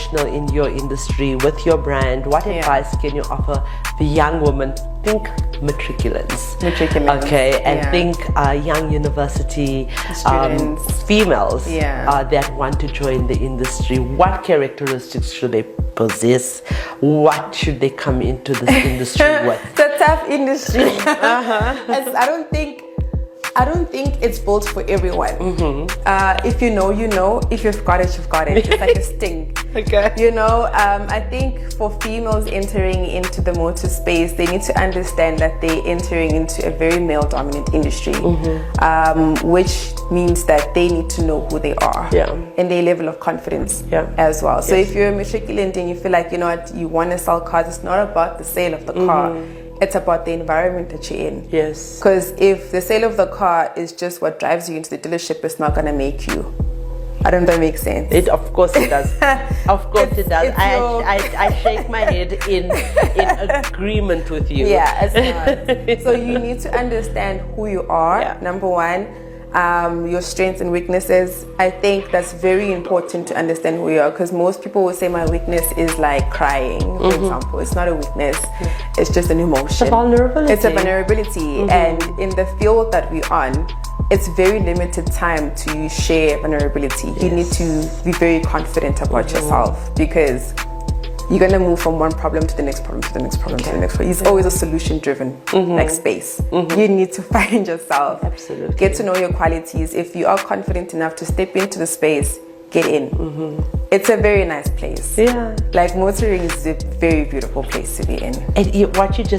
professional in your industry with your brand, what advice can you offer the young women? Think matriculants. Okay, and think young university students, females that want to join the industry. What characteristics should they possess? What should they come into this industry with? It's a tough industry. I don't think it's built for everyone. If you know, you know. If you've got it, you've got it. It's like a sting. Okay. You know, I think for females entering into the motor space, they need to understand that they're entering into a very male-dominant industry, which means that they need to know who they are and their level of confidence as well. So if you're a matriculant and you feel like, you know what, you want to sell cars, it's not about the sale of the car. It's about the environment that you're in. Yes. Because if the sale of the car is just what drives you into the dealership, it's not going to make you. I don't know if that makes sense. Of course it does. Of course it does. I shake my head in agreement with you. Yeah, it's not. So you need to understand who you are, number one. Your strengths and weaknesses. I think that's very important to understand who you are, because most people will say my weakness is like crying, for example. It's not a weakness, it's just an emotion. It's a vulnerability. It's a vulnerability. And in the field that we're on, it's very limited time to share vulnerability. You need to be very confident about yourself, because you're going to move from one problem to the next problem, to the next problem, to the next problem. It's always a solution-driven like space. You need to find yourself. Absolutely. Get to know your qualities. If you are confident enough to step into the space, get in. It's a very nice place. Yeah. Like motoring is a very beautiful place to be in. And what you just